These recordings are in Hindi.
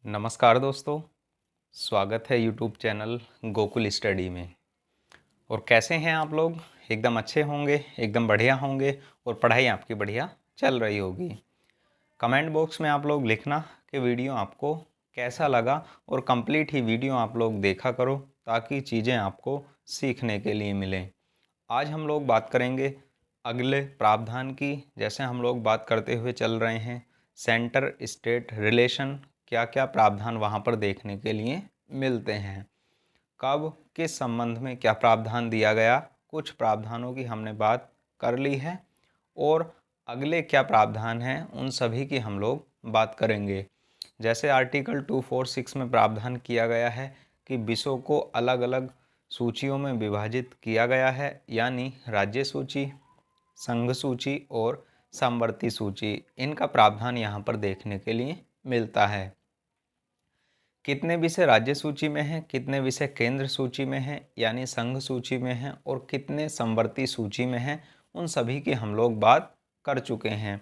नमस्कार दोस्तों, स्वागत है यूट्यूब चैनल गोकुल स्टडी में। और कैसे हैं आप लोग? एकदम अच्छे होंगे, एकदम बढ़िया होंगे और पढ़ाई आपकी बढ़िया चल रही होगी। कमेंट बॉक्स में आप लोग लिखना कि वीडियो आपको कैसा लगा और कंप्लीट ही वीडियो आप लोग देखा करो ताकि चीज़ें आपको सीखने के लिए मिलें। आज हम लोग बात करेंगे अगले प्रावधान की। जैसे हम लोग बात करते हुए चल रहे हैं सेंटर स्टेट रिलेशन, क्या क्या प्रावधान वहाँ पर देखने के लिए मिलते हैं, कब किस संबंध में क्या प्रावधान दिया गया, कुछ प्रावधानों की हमने बात कर ली है और अगले क्या प्रावधान हैं उन सभी की हम लोग बात करेंगे। जैसे आर्टिकल 246 में प्रावधान किया गया है कि विषयों को अलग अलग सूचियों में विभाजित किया गया है, यानी राज्य सूची, संघ सूची और समवर्ती सूची। इनका प्रावधान यहाँ पर देखने के लिए मिलता है। कितने विषय राज्य सूची में हैं, कितने विषय केंद्र सूची में हैं यानी संघ सूची में हैं और कितने समवर्ती सूची में हैं, उन सभी की हम लोग बात कर चुके हैं।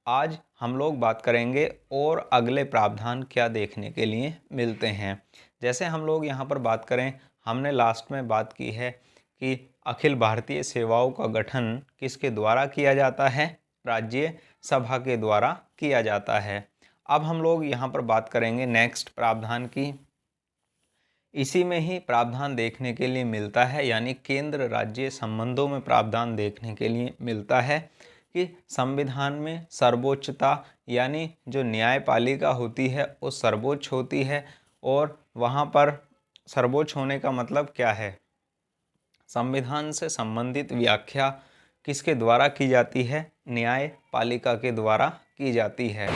आज हम लोग बात करेंगे और अगले प्रावधान क्या देखने के लिए मिलते हैं। जैसे हम लोग यहाँ पर बात करें, हमने लास्ट में बात की है कि अखिल भारतीय सेवाओं का गठन किसके द्वारा किया जाता है? राज्य सभा के द्वारा किया जाता है। अब हम लोग यहाँ पर बात करेंगे नेक्स्ट प्रावधान की। इसी में ही प्रावधान देखने के लिए मिलता है, यानी केंद्र राज्य संबंधों में प्रावधान देखने के लिए मिलता है कि संविधान में सर्वोच्चता यानी जो न्यायपालिका होती है वो सर्वोच्च होती है। और वहाँ पर सर्वोच्च होने का मतलब क्या है? संविधान से संबंधित व्याख्या किसके द्वारा की जाती है? न्यायपालिका के द्वारा की जाती है।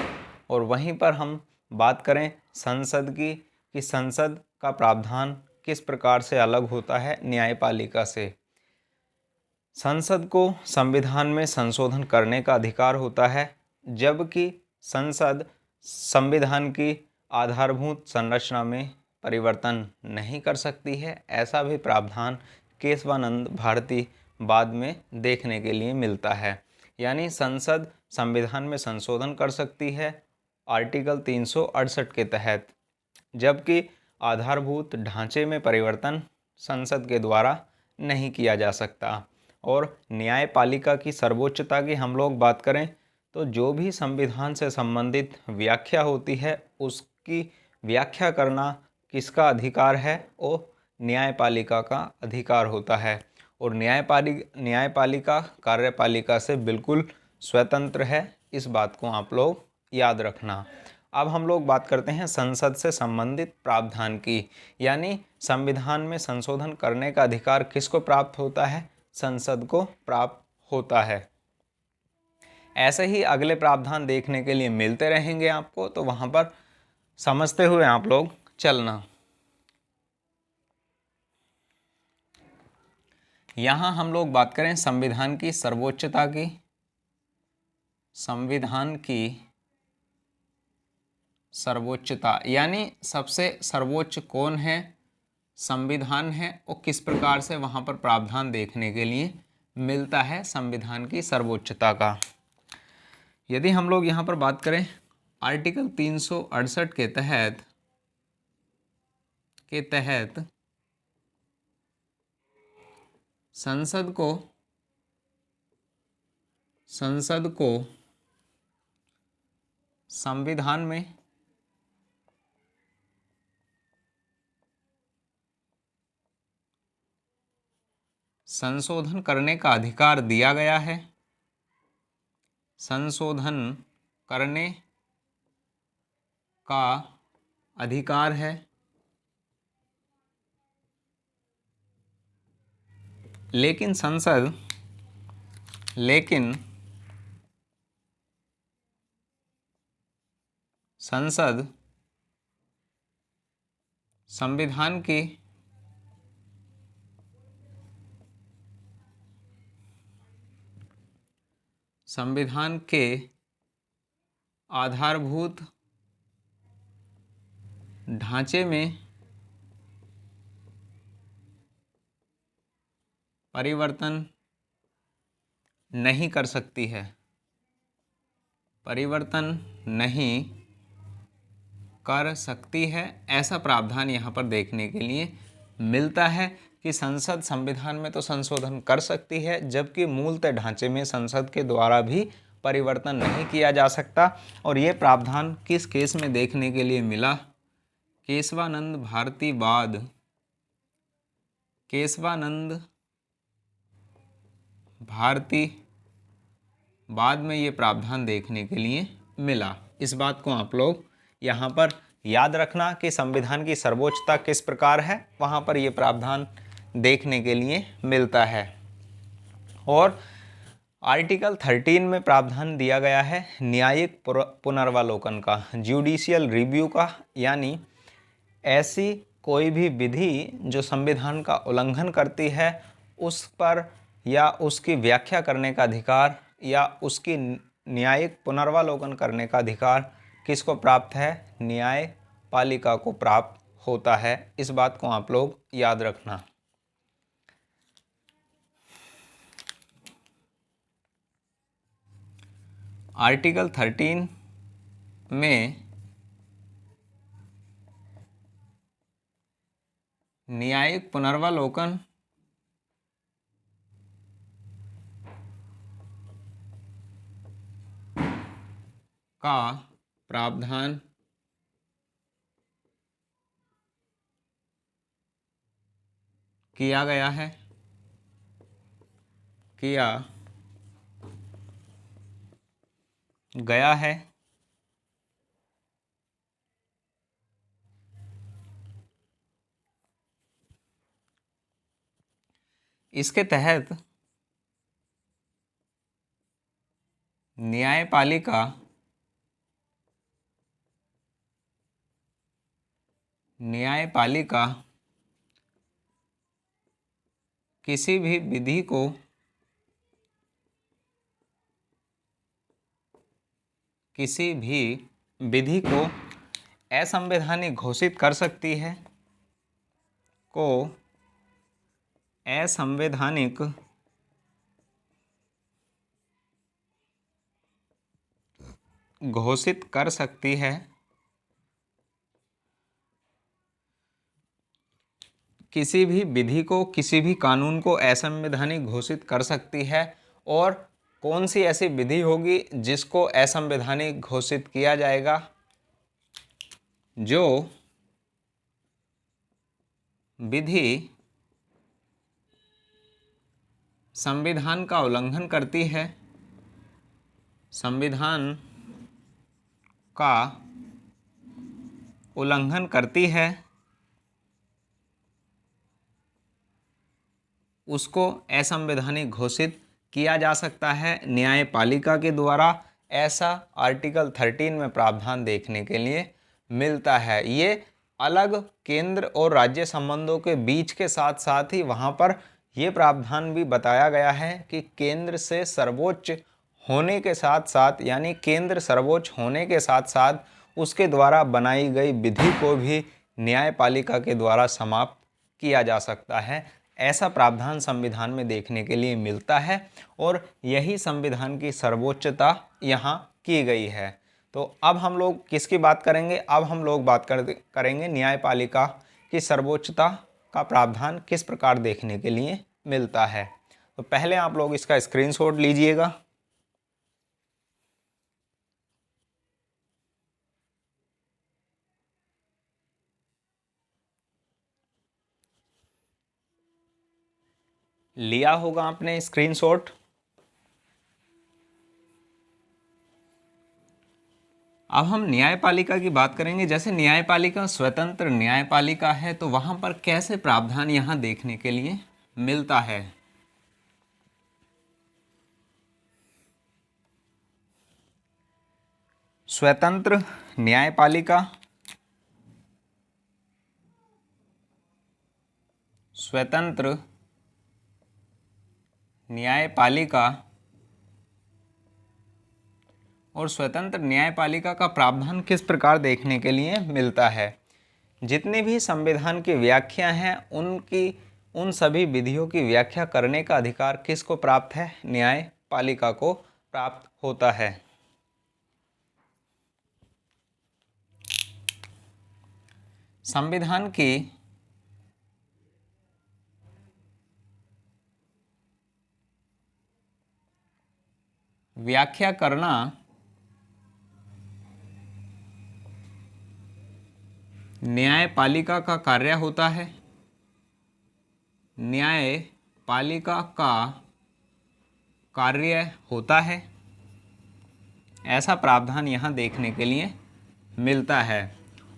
और वहीं पर हम बात करें संसद की, कि संसद का प्रावधान किस प्रकार से अलग होता है न्यायपालिका से। संसद को संविधान में संशोधन करने का अधिकार होता है, जबकि संसद संविधान की आधारभूत संरचना में परिवर्तन नहीं कर सकती है। ऐसा भी प्रावधान केशवानंद भारती बाद में देखने के लिए मिलता है। यानी संसद संविधान में संशोधन कर सकती है आर्टिकल 368 के तहत, जबकि आधारभूत ढांचे में परिवर्तन संसद के द्वारा नहीं किया जा सकता। और न्यायपालिका की सर्वोच्चता की हम लोग बात करें तो जो भी संविधान से संबंधित व्याख्या होती है उसकी व्याख्या करना किसका अधिकार है? वो न्यायपालिका का अधिकार होता है। और न्यायपालिका कार्यपालिका से बिल्कुल स्वतंत्र है, इस बात को आप लोग याद रखना। अब हम लोग बात करते हैं संसद से संबंधित प्रावधान की, यानी संविधान में संशोधन करने का अधिकार किसको प्राप्त होता है? संसद को प्राप्त होता है। ऐसे ही अगले प्रावधान देखने के लिए मिलते रहेंगे आपको, तो वहां पर समझते हुए आप लोग चलना। यहां हम लोग बात करें संविधान की सर्वोच्चता की। संविधान की सर्वोच्चता यानी सबसे सर्वोच्च कौन है? संविधान है। और किस प्रकार से वहां पर प्रावधान देखने के लिए मिलता है संविधान की सर्वोच्चता का। यदि हम लोग यहां पर बात करें आर्टिकल 368 के तहत संसद को संविधान में संशोधन करने का अधिकार दिया गया है। संशोधन करने का अधिकार है, लेकिन संसद संविधान के आधारभूत ढांचे में परिवर्तन नहीं कर सकती है। परिवर्तन नहीं कर सकती है, ऐसा प्रावधान यहाँ पर देखने के लिए मिलता है कि संसद संविधान में तो संशोधन कर सकती है, जबकि मूलतः ढांचे में संसद के द्वारा भी परिवर्तन नहीं किया जा सकता। और ये प्रावधान किस केस में देखने के लिए मिला? केशवानंद भारती बाद, केशवानंद भारती बाद में ये प्रावधान देखने के लिए मिला। इस बात को आप लोग यहाँ पर याद रखना कि संविधान की सर्वोच्चता किस प्रकार है, वहाँ पर ये प्रावधान देखने के लिए मिलता है। और आर्टिकल 13 में प्रावधान दिया गया है न्यायिक पुनर्वालोकन का, जुडिशियल रिव्यू का, यानी ऐसी कोई भी विधि जो संविधान का उल्लंघन करती है उस पर या उसकी व्याख्या करने का अधिकार या उसकी न्यायिक पुनर्वालोकन करने का अधिकार किसको प्राप्त है? न्यायपालिका को प्राप्त होता है। इस बात को आप लोग याद रखना। आर्टिकल 13 में न्यायिक पुनर्वालोकन का प्रावधान किया गया है, इसके तहत न्यायपालिका किसी भी विधि को असंवैधानिक घोषित कर सकती है, असंवैधानिक घोषित कर सकती है, किसी भी विधि को, किसी भी कानून को असंवैधानिक घोषित कर सकती है। और कौन सी ऐसी विधि होगी जिसको असंवैधानिक घोषित किया जाएगा? जो विधि संविधान का उल्लंघन करती है, संविधान का उल्लंघन करती है, उसको असंवैधानिक घोषित किया जा सकता है न्यायपालिका के द्वारा। ऐसा आर्टिकल 13 में प्रावधान देखने के लिए मिलता है। ये अलग केंद्र और राज्य संबंधों के बीच के साथ साथ ही वहाँ पर ये प्रावधान भी बताया गया है कि केंद्र से सर्वोच्च होने के साथ साथ, यानी केंद्र सर्वोच्च होने के साथ साथ उसके द्वारा बनाई गई विधि को भी न्यायपालिका के द्वारा समाप्त किया जा सकता है। ऐसा प्रावधान संविधान में देखने के लिए मिलता है और यही संविधान की सर्वोच्चता यहाँ की गई है। तो अब हम लोग किसकी बात करेंगे? अब हम लोग बात करेंगे न्यायपालिका की सर्वोच्चता का प्रावधान किस प्रकार देखने के लिए मिलता है। तो पहले आप लोग इसका स्क्रीनशॉट लीजिएगा। लिया होगा आपने स्क्रीनशॉट। अब हम न्यायपालिका की बात करेंगे। जैसे न्यायपालिका स्वतंत्र न्यायपालिका है तो वहां पर कैसे प्रावधान यहां देखने के लिए मिलता है। स्वतंत्र न्यायपालिका, स्वतंत्र न्यायपालिका और स्वतंत्र न्यायपालिका का प्रावधान किस प्रकार देखने के लिए मिलता है। जितनी भी संविधान की व्याख्या हैं उन सभी विधियों की व्याख्या करने का अधिकार किसको प्राप्त है? न्यायपालिका को प्राप्त होता है। संविधान की व्याख्या करना न्यायपालिका का कार्य होता है। न्यायपालिका का कार्य होता है, ऐसा प्रावधान यहाँ देखने के लिए मिलता है।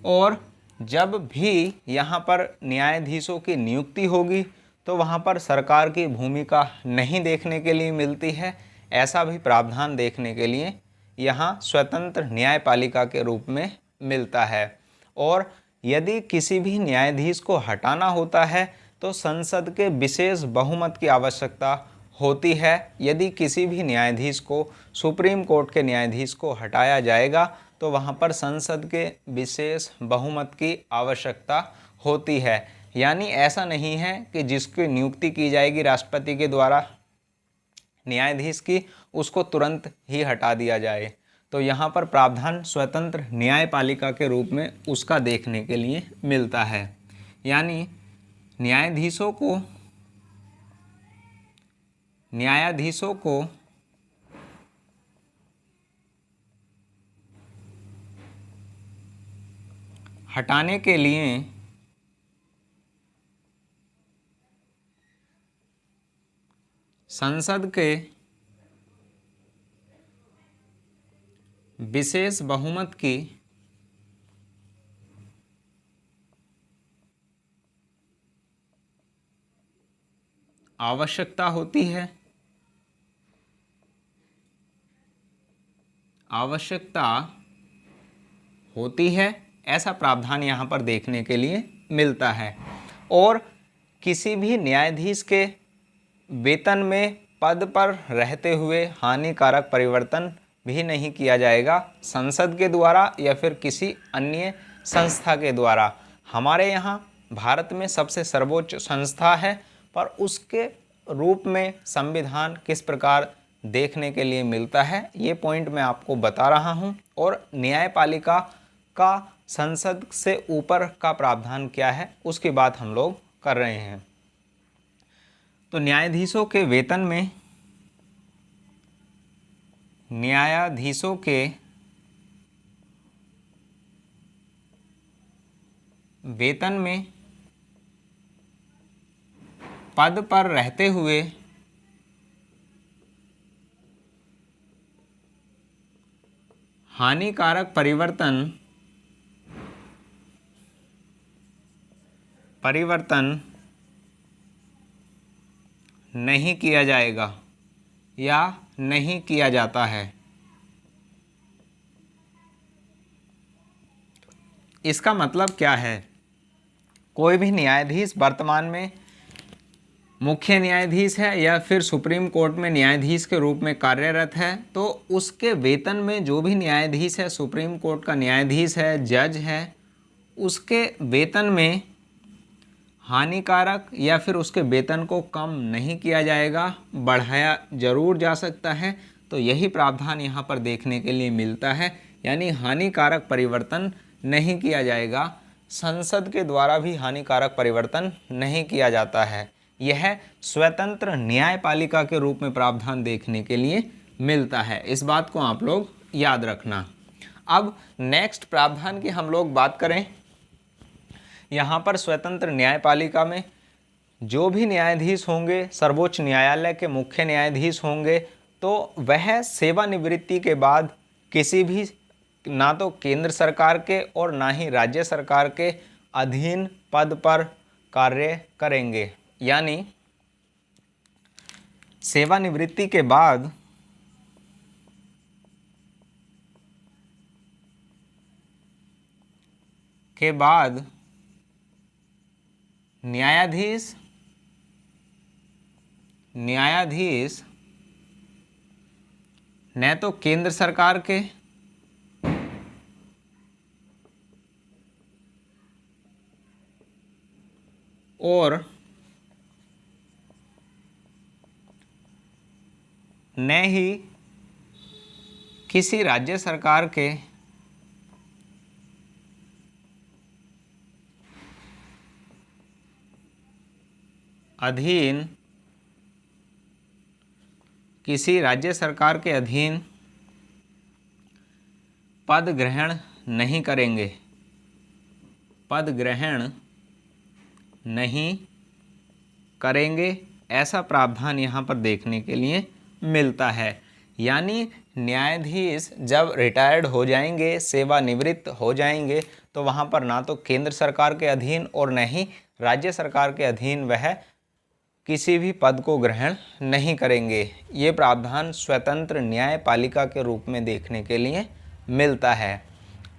और जब भी यहाँ पर न्यायाधीशों की नियुक्ति होगी तो वहाँ पर सरकार की भूमिका नहीं देखने के लिए मिलती है, ऐसा भी प्रावधान देखने के लिए यहाँ स्वतंत्र न्यायपालिका के रूप में मिलता है। और यदि किसी भी न्यायाधीश को हटाना होता है तो संसद के विशेष बहुमत की आवश्यकता होती है। यदि किसी भी न्यायाधीश को, सुप्रीम कोर्ट के न्यायाधीश को हटाया जाएगा तो वहाँ पर संसद के विशेष बहुमत की आवश्यकता होती है। यानी ऐसा नहीं है कि जिसकी नियुक्ति की जाएगी राष्ट्रपति के द्वारा न्यायाधीश की, उसको तुरंत ही हटा दिया जाए। तो यहाँ पर प्रावधान स्वतंत्र न्यायपालिका के रूप में उसका देखने के लिए मिलता है। यानी न्यायाधीशों को हटाने के लिए संसद के विशेष बहुमत की आवश्यकता होती है। ऐसा प्रावधान यहाँ पर देखने के लिए मिलता है। और किसी भी न्यायाधीश के वेतन में पद पर रहते हुए हानिकारक परिवर्तन भी नहीं किया जाएगा संसद के द्वारा या फिर किसी अन्य संस्था के द्वारा। हमारे यहाँ भारत में सबसे सर्वोच्च संस्था है, पर उसके रूप में संविधान किस प्रकार देखने के लिए मिलता है, ये पॉइंट मैं आपको बता रहा हूँ। और न्यायपालिका का संसद से ऊपर का प्रावधान क्या है उसकी बात हम लोग कर रहे हैं। तो न्यायाधीशों के वेतन में पद पर रहते हुए हानिकारक परिवर्तन नहीं किया जाएगा या नहीं किया जाता है। इसका मतलब क्या है? कोई भी न्यायाधीश वर्तमान में मुख्य न्यायाधीश है या फिर सुप्रीम कोर्ट में न्यायाधीश के रूप में कार्यरत है, तो उसके वेतन में जो भी न्यायाधीश है, सुप्रीम कोर्ट का न्यायाधीश है, जज है, उसके वेतन में हानिकारक या फिर उसके वेतन को कम नहीं किया जाएगा, बढ़ाया जरूर जा सकता है। तो यही प्रावधान यहाँ पर देखने के लिए मिलता है। यानी हानिकारक परिवर्तन नहीं किया जाएगा, संसद के द्वारा भी हानिकारक परिवर्तन नहीं किया जाता है। यह स्वतंत्र न्यायपालिका के रूप में प्रावधान देखने के लिए मिलता है। इस बात को आप लोग याद रखना। अब नेक्स्ट प्रावधान की हम लोग बात करें, यहाँ पर स्वतंत्र न्यायपालिका में जो भी न्यायाधीश होंगे, सर्वोच्च न्यायालय के मुख्य न्यायाधीश होंगे, तो वह सेवानिवृत्ति के बाद किसी भी ना तो केंद्र सरकार के और ना ही राज्य सरकार के अधीन पद पर कार्य करेंगे। यानी सेवानिवृत्ति के बाद न्यायाधीश न तो केंद्र सरकार के और न ही किसी राज्य सरकार के अधीन, किसी राज्य सरकार के अधीन पद ग्रहण नहीं करेंगे, पद ग्रहण नहीं करेंगे, ऐसा प्रावधान यहाँ पर देखने के लिए मिलता है। यानी न्यायाधीश जब रिटायर्ड हो जाएंगे, सेवानिवृत्त हो जाएंगे, तो वहाँ पर ना तो केंद्र सरकार के अधीन और न ही राज्य सरकार के अधीन वह किसी भी पद को ग्रहण नहीं करेंगे। ये प्रावधान स्वतंत्र न्यायपालिका के रूप में देखने के लिए मिलता है।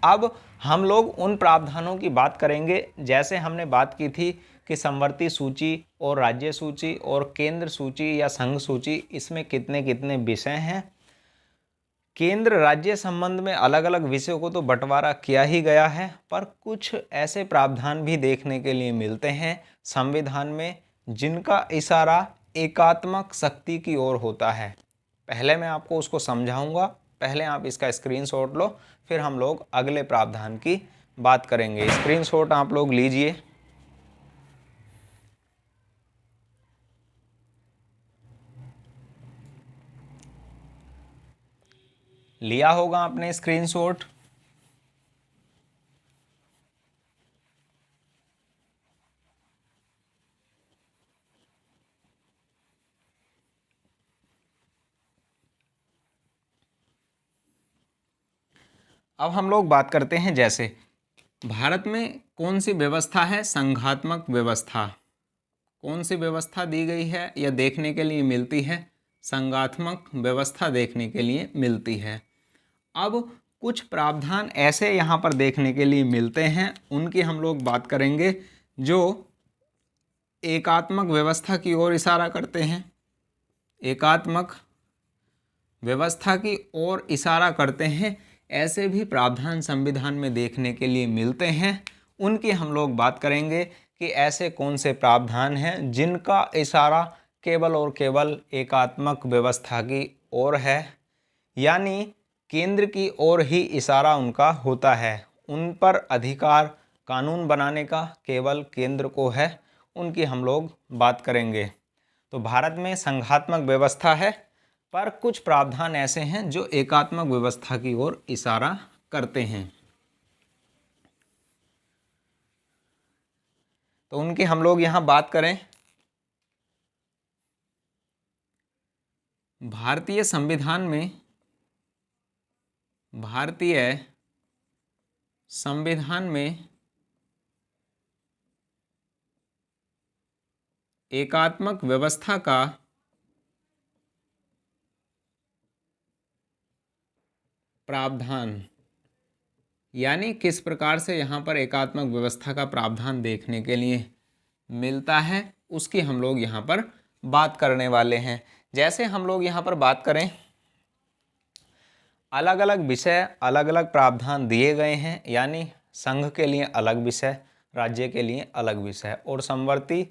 अब हम लोग उन प्रावधानों की बात करेंगे, जैसे हमने बात की थी कि समवर्ती सूची और राज्य सूची और केंद्र सूची या संघ सूची, इसमें कितने कितने विषय हैं। केंद्र राज्य संबंध में अलग अलग विषयों को तो बंटवारा किया ही गया है, पर कुछ ऐसे प्रावधान भी देखने के लिए मिलते हैं संविधान में जिनका इशारा एकात्मक शक्ति की ओर होता है। पहले मैं आपको उसको समझाऊंगा, पहले आप इसका स्क्रीनशॉट लो, फिर हम लोग अगले प्रावधान की बात करेंगे। स्क्रीनशॉट आप लोग लीजिए। लिया होगा आपने स्क्रीनशॉट। अब हम लोग बात करते हैं, जैसे भारत में कौन सी व्यवस्था है, संघात्मक व्यवस्था। कौन सी व्यवस्था दी गई है या देखने के लिए मिलती है, संघात्मक व्यवस्था देखने के लिए मिलती है। अब कुछ प्रावधान ऐसे यहाँ पर देखने के लिए मिलते हैं, उनकी हम लोग बात करेंगे जो एकात्मक व्यवस्था की ओर इशारा करते हैं, एकात्मक व्यवस्था की ओर इशारा करते हैं। ऐसे भी प्रावधान संविधान में देखने के लिए मिलते हैं, उनकी हम लोग बात करेंगे कि ऐसे कौन से प्रावधान हैं जिनका इशारा केवल और केवल एकात्मक व्यवस्था की ओर है, यानी केंद्र की ओर ही इशारा उनका होता है। उन पर अधिकार कानून बनाने का केवल केंद्र को है, उनकी हम लोग बात करेंगे। तो भारत में संघात्मक व्यवस्था है, पर कुछ प्रावधान ऐसे हैं जो एकात्मक व्यवस्था की ओर इशारा करते हैं, तो उनकी हम लोग यहाँ बात करें। भारतीय संविधान में, भारतीय संविधान में एकात्मक व्यवस्था का प्रावधान, यानी किस प्रकार से यहाँ पर एकात्मक व्यवस्था का प्रावधान देखने के लिए मिलता है, उसकी हम लोग यहाँ पर बात करने वाले हैं। जैसे हम लोग यहाँ पर बात करें, अलग अलग विषय, अलग अलग प्रावधान दिए गए हैं, यानी संघ के लिए अलग विषय, राज्य के लिए अलग विषय, और समवर्ती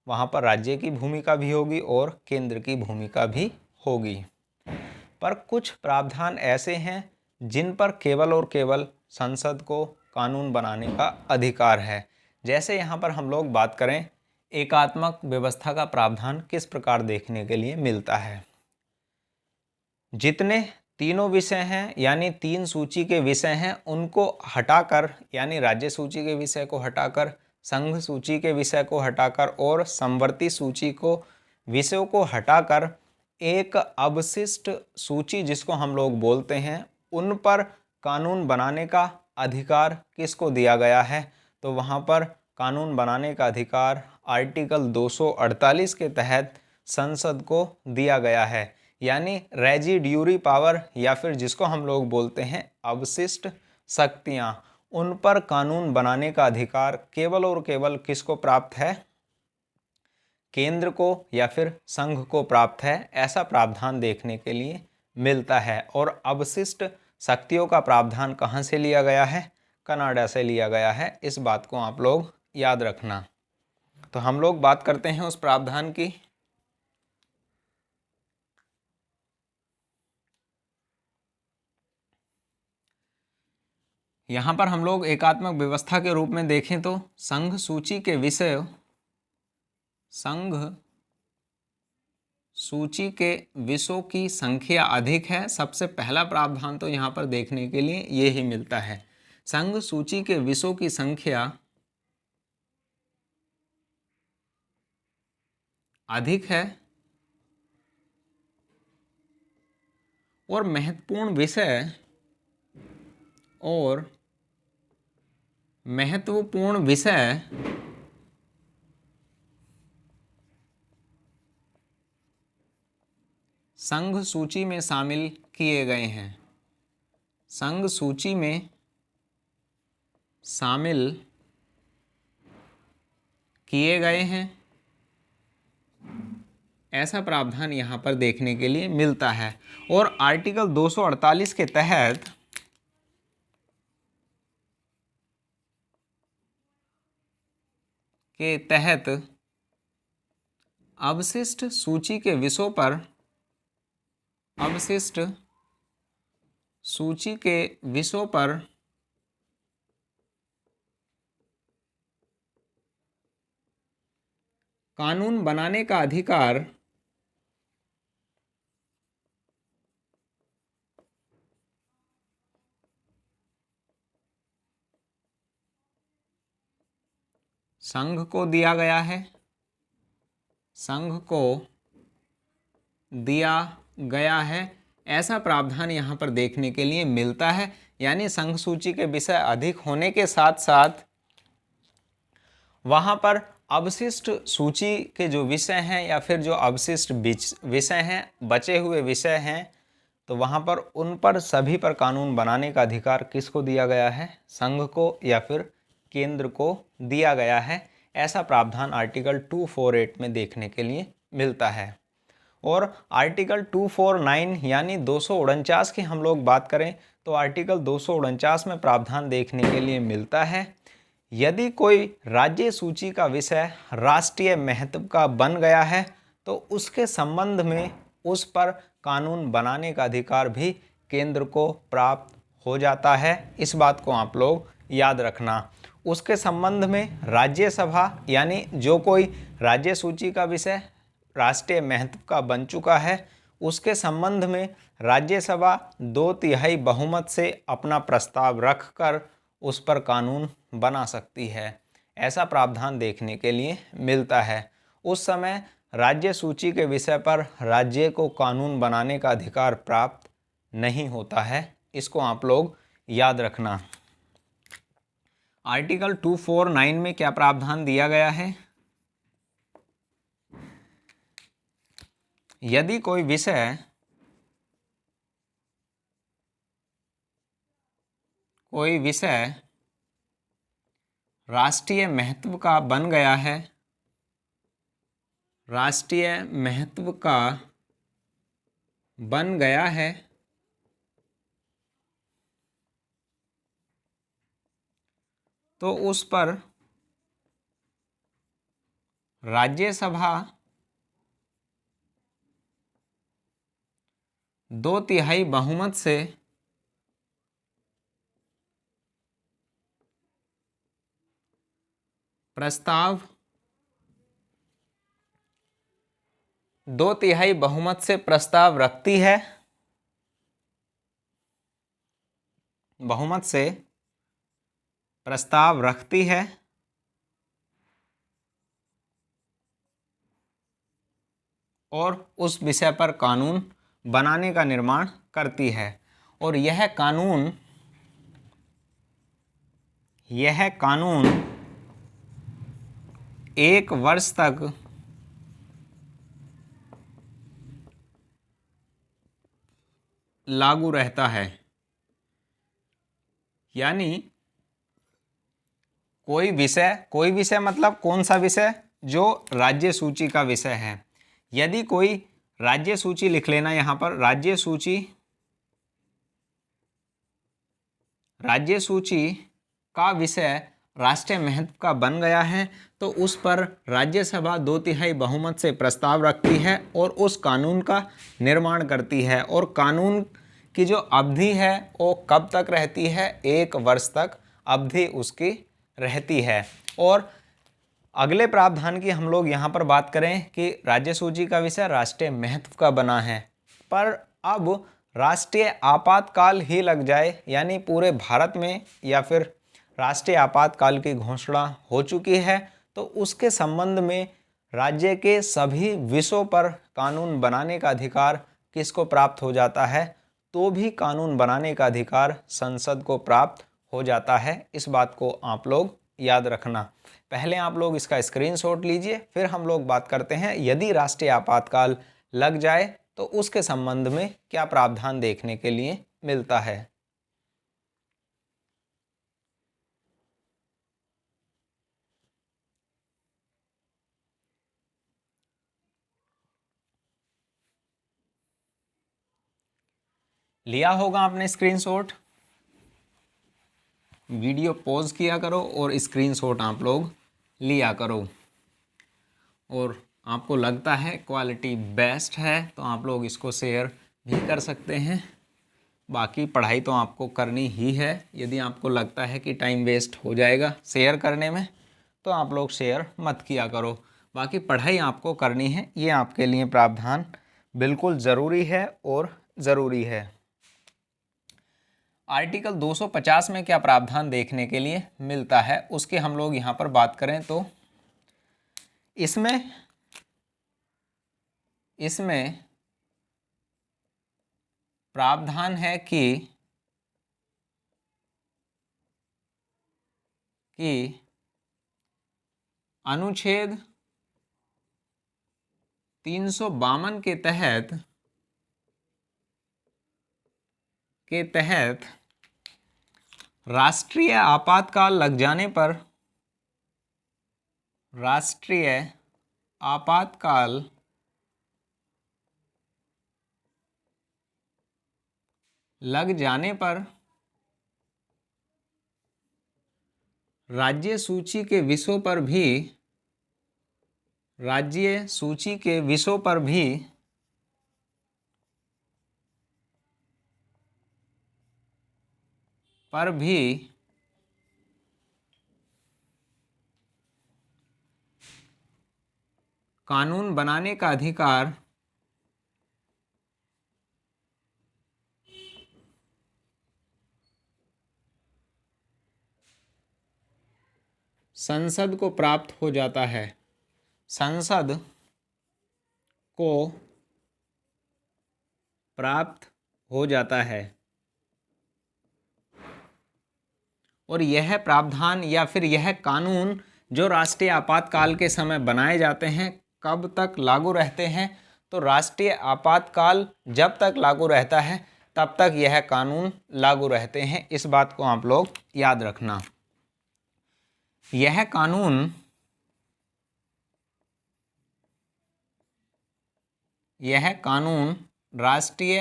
वहाँ पर राज्य की भूमिका भी होगी और केंद्र की भूमिका भी होगी। पर कुछ प्रावधान ऐसे हैं जिन पर केवल और केवल संसद को कानून बनाने का अधिकार है। जैसे यहाँ पर हम लोग बात करें, एकात्मक व्यवस्था का प्रावधान किस प्रकार देखने के लिए मिलता है। जितने तीनों विषय हैं, यानी तीन सूची के विषय हैं, उनको हटाकर, यानी राज्य सूची के विषय को हटाकर, संघ सूची के विषय को हटाकर और समवर्ती सूची को विषयों को हटाकर एक अवशिष्ट सूची जिसको हम लोग बोलते हैं, उन पर कानून बनाने का अधिकार किसको दिया गया है, तो वहाँ पर कानून बनाने का अधिकार आर्टिकल 248 के तहत संसद को दिया गया है। यानी रेजिड्यूरी पावर, या फिर जिसको हम लोग बोलते हैं अवशिष्ट शक्तियाँ, उन पर कानून बनाने का अधिकार केवल और केवल किसको प्राप्त है, केंद्र को या फिर संघ को प्राप्त है। ऐसा प्रावधान देखने के लिए मिलता है। और अवशिष्ट शक्तियों का प्रावधान कहाँ से लिया गया है, कनाडा से लिया गया है। इस बात को आप लोग याद रखना। तो हम लोग बात करते हैं उस प्रावधान की। यहाँ पर हम लोग एकात्मक व्यवस्था के रूप में देखें तो संघ सूची के विषय, संघ सूची के विषयों की संख्या अधिक है। सबसे पहला प्रावधान तो यहाँ पर देखने के लिए ये ही मिलता है, संघ सूची के विषयों की संख्या अधिक है और महत्वपूर्ण विषय संघ सूची में शामिल किए गए हैं। संघ सूची में शामिल किए गए हैं, ऐसा प्रावधान यहाँ पर देखने के लिए मिलता है। और आर्टिकल 248 के तहत अवशिष्ट सूची के विषयों पर कानून बनाने का अधिकार संघ को दिया गया है। संघ को दिया गया है, ऐसा प्रावधान यहाँ पर देखने के लिए मिलता है। यानी संघ सूची के विषय अधिक होने के साथ साथ वहाँ पर अवशिष्ट सूची के जो विषय हैं या फिर जो अवशिष्ट विषय हैं, बचे हुए विषय हैं, तो वहाँ पर उन पर सभी पर कानून बनाने का अधिकार किसको दिया गया है? संघ को या फिर केंद्र को दिया गया है। ऐसा प्रावधान आर्टिकल 248 में देखने के लिए मिलता है। और आर्टिकल 249 यानी 249 की हम लोग बात करें तो आर्टिकल 249 में प्रावधान देखने के लिए मिलता है, यदि कोई राज्य सूची का विषय राष्ट्रीय महत्व का बन गया है तो उसके संबंध में उस पर कानून बनाने का अधिकार भी केंद्र को प्राप्त हो जाता है। इस बात को आप लोग याद रखना। उसके संबंध में राज्यसभा यानी जो कोई राज्य सूची का विषय राष्ट्रीय महत्व का बन चुका है, उसके संबंध में राज्यसभा 2/3 बहुमत से अपना प्रस्ताव रखकर उस पर कानून बना सकती है। ऐसा प्रावधान देखने के लिए मिलता है। उस समय राज्य सूची के विषय पर राज्य को कानून बनाने का अधिकार प्राप्त नहीं होता है। इसको आप लोग याद रखना। आर्टिकल 249 में क्या प्रावधान दिया गया है? यदि कोई विषय राष्ट्रीय महत्व का बन गया है, राष्ट्रीय महत्व का बन गया है, तो उस पर राज्यसभा 2/3 बहुमत से प्रस्ताव 2/3 बहुमत से प्रस्ताव रखती है, बहुमत से प्रस्ताव रखती है और उस विषय पर कानून बनाने का निर्माण करती है। और यह कानून 1 वर्ष तक लागू रहता है। यानी कोई विषय मतलब कौन सा विषय? जो राज्य सूची का विषय है। यदि कोई राज्य सूची लिख लेना यहाँ पर, राज्य सूची का विषय राष्ट्रीय महत्व का बन गया है तो उस पर राज्यसभा 2/3 बहुमत से प्रस्ताव रखती है और उस कानून का निर्माण करती है। और कानून की जो अवधि है वो कब तक रहती है? 1 वर्ष तक अवधि उसकी रहती है। और अगले प्रावधान की हम लोग यहाँ पर बात करें कि राज्य सूची का विषय राष्ट्रीय महत्व का बना है, पर अब राष्ट्रीय आपातकाल ही लग जाए, यानी पूरे भारत में या फिर राष्ट्रीय आपातकाल की घोषणा हो चुकी है, तो उसके संबंध में राज्य के सभी विषयों पर कानून बनाने का अधिकार किसको प्राप्त हो जाता है? तो भी कानून बनाने का अधिकार संसद को प्राप्त हो जाता है। इस बात को आप लोग याद रखना। पहले आप लोग इसका स्क्रीनशॉट लीजिए, फिर हम लोग बात करते हैं यदि राष्ट्रीय आपातकाल लग जाए तो उसके संबंध में क्या प्रावधान देखने के लिए मिलता है। लिया होगा आपने स्क्रीनशॉट, वीडियो पॉज किया करो और स्क्रीनशॉट आप लोग लिया करो। और आपको लगता है क्वालिटी बेस्ट है तो आप लोग इसको शेयर भी कर सकते हैं। बाकी पढ़ाई तो आपको करनी ही है। यदि आपको लगता है कि टाइम वेस्ट हो जाएगा शेयर करने में तो आप लोग शेयर मत किया करो। बाकी पढ़ाई आपको करनी है, ये आपके लिए प्रावधान बिल्कुल ज़रूरी है और ज़रूरी है। आर्टिकल 250 में क्या प्रावधान देखने के लिए मिलता है उसके हम लोग यहाँ पर बात करें तो इसमें प्रावधान है कि अनुच्छेद 352 के तहत राष्ट्रीय आपातकाल लग जाने पर राज्य सूची के विषयों पर भी कानून बनाने का अधिकार संसद को प्राप्त हो जाता है। संसद को प्राप्त हो जाता है और यह प्रावधान या फिर यह कानून जो राष्ट्रीय आपातकाल के समय बनाए जाते हैं कब तक लागू रहते हैं? तो राष्ट्रीय आपातकाल जब तक लागू रहता है तब तक यह कानून लागू रहते हैं। इस बात को आप लोग याद रखना। यह कानून राष्ट्रीय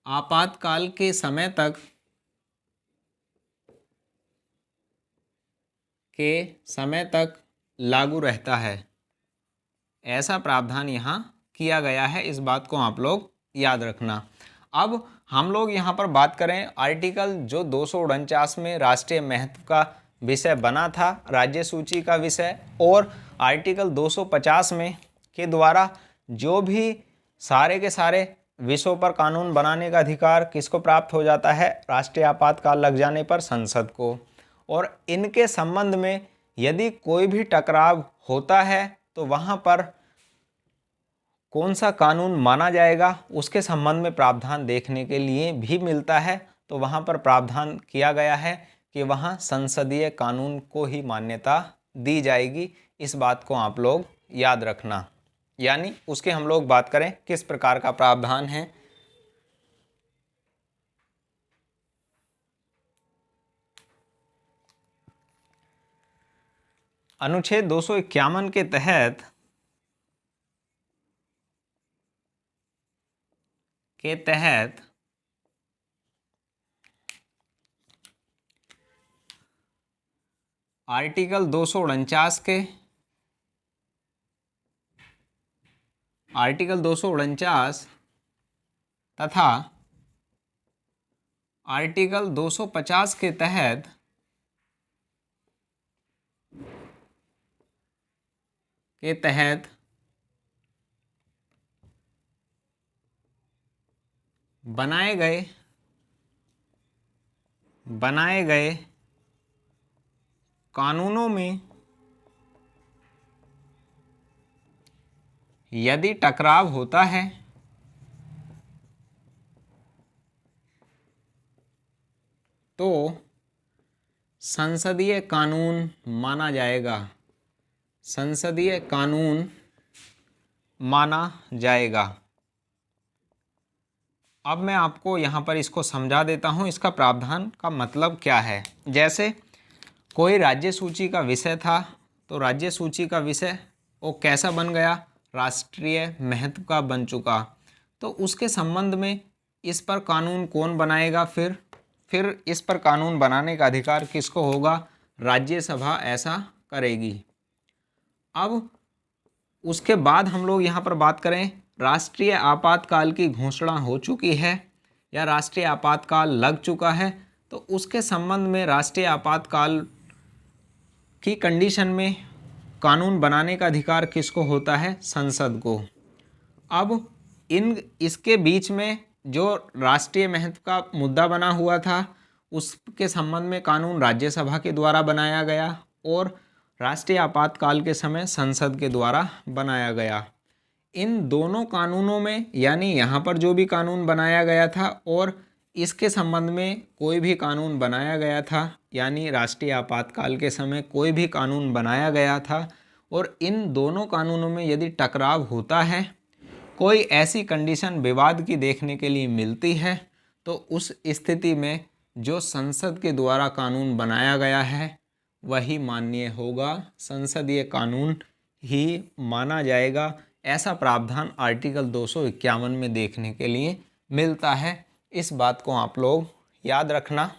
आपातकाल के समय तक लागू रहता है। ऐसा प्रावधान यहाँ किया गया है, इस बात को आप लोग याद रखना। अब हम लोग यहाँ पर बात करें आर्टिकल जो 249 में राष्ट्रीय महत्व का विषय बना था, राज्य सूची का विषय, और आर्टिकल 250 में के द्वारा जो भी सारे के सारे विषयों पर कानून बनाने का अधिकार किसको प्राप्त हो जाता है? राष्ट्रीय आपातकाल लग जाने पर संसद को। और इनके संबंध में यदि कोई भी टकराव होता है तो वहाँ पर कौन सा कानून माना जाएगा उसके संबंध में प्रावधान देखने के लिए भी मिलता है। तो वहाँ पर प्रावधान किया गया है कि वहाँ संसदीय कानून को ही मान्यता दी जाएगी। इस बात को आप लोग याद रखना। यानी उसके हम लोग बात करें किस प्रकार का प्रावधान है। अनुच्छेद 251 के तहत आर्टिकल 249 तथा आर्टिकल 250 के तहत बनाए गए कानूनों में यदि टकराव होता है तो संसदीय कानून माना जाएगा। संसदीय कानून माना जाएगा। अब मैं आपको यहाँ पर इसको समझा देता हूँ, इसका प्रावधान का मतलब क्या है। जैसे कोई राज्य सूची का विषय था, तो राज्य सूची का विषय वो कैसा बन गया, राष्ट्रीय महत्व का बन चुका, तो उसके संबंध में इस पर कानून कौन बनाएगा। फिर इस पर कानून बनाने का अधिकार किसको होगा, राज्यसभा ऐसा करेगी। अब उसके बाद हम लोग यहाँ पर बात करें, राष्ट्रीय आपातकाल की घोषणा हो चुकी है या राष्ट्रीय आपातकाल लग चुका है, तो उसके संबंध में राष्ट्रीय आपातकाल की कंडीशन में कानून बनाने का अधिकार किसको होता है, संसद को। अब इसके बीच में जो राष्ट्रीय महत्व का मुद्दा बना हुआ था, उसके संबंध में कानून राज्यसभा के द्वारा बनाया गया और राष्ट्रीय आपातकाल के समय संसद के द्वारा बनाया गया। इन दोनों कानूनों में, यानी यहाँ पर जो भी कानून बनाया गया था और इसके संबंध में कोई भी कानून बनाया गया था, यानी राष्ट्रीय आपातकाल के समय कोई भी कानून बनाया गया था, और इन दोनों कानूनों में यदि टकराव होता है, कोई ऐसी कंडीशन विवाद की देखने के लिए मिलती है, तो उस स्थिति में जो संसद के द्वारा कानून बनाया गया है वही मान्य होगा, संसदीय कानून ही माना जाएगा। ऐसा प्रावधान आर्टिकल 251 में देखने के लिए मिलता है। इस बात को आप लोग याद रखना।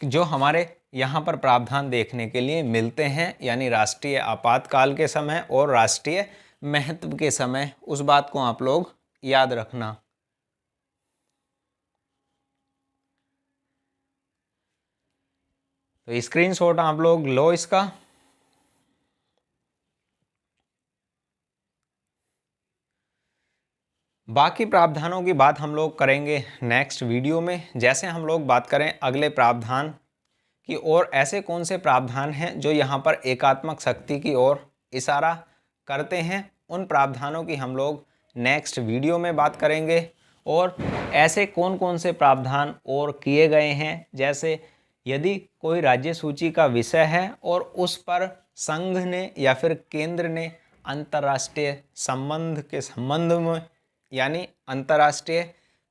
जो हमारे यहाँ पर प्रावधान देखने के लिए मिलते हैं, यानी राष्ट्रीय आपातकाल के समय और राष्ट्रीय महत्व के समय, उस बात को आप लोग याद रखना। तो स्क्रीनशॉट आप लोग लो इसका। बाकी प्रावधानों की बात हम लोग करेंगे नेक्स्ट वीडियो में। जैसे हम लोग बात करें अगले प्रावधान की ओर, ऐसे कौन से प्रावधान हैं जो यहाँ पर एकात्मक शक्ति की ओर इशारा करते हैं, उन प्रावधानों की हम लोग नेक्स्ट वीडियो में बात करेंगे। और ऐसे कौन कौन से प्रावधान और किए गए हैं, जैसे यदि कोई राज्य सूची का विषय है और उस पर संघ ने या फिर केंद्र ने अंतर्राष्ट्रीय संबंध के संबंध में, यानी अंतर्राष्ट्रीय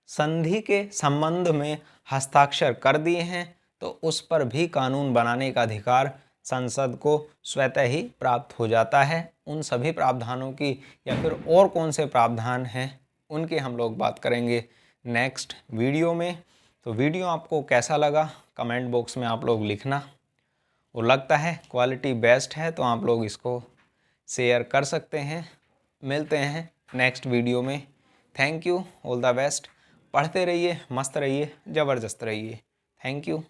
संधि के संबंध में हस्ताक्षर कर दिए हैं, तो उस पर भी कानून बनाने का अधिकार संसद को स्वतः ही प्राप्त हो जाता है। उन सभी प्रावधानों की या फिर और कौन से प्रावधान हैं उनकी हम लोग बात करेंगे नेक्स्ट वीडियो में। तो वीडियो आपको कैसा लगा कमेंट बॉक्स में आप लोग लिखना, और लगता है क्वालिटी बेस्ट है तो आप लोग इसको शेयर कर सकते हैं। मिलते हैं नेक्स्ट वीडियो में। Thank you, all the best. पढ़ते रहिए, मस्त रहिए, ज़बरदस्त रहिए। Thank you.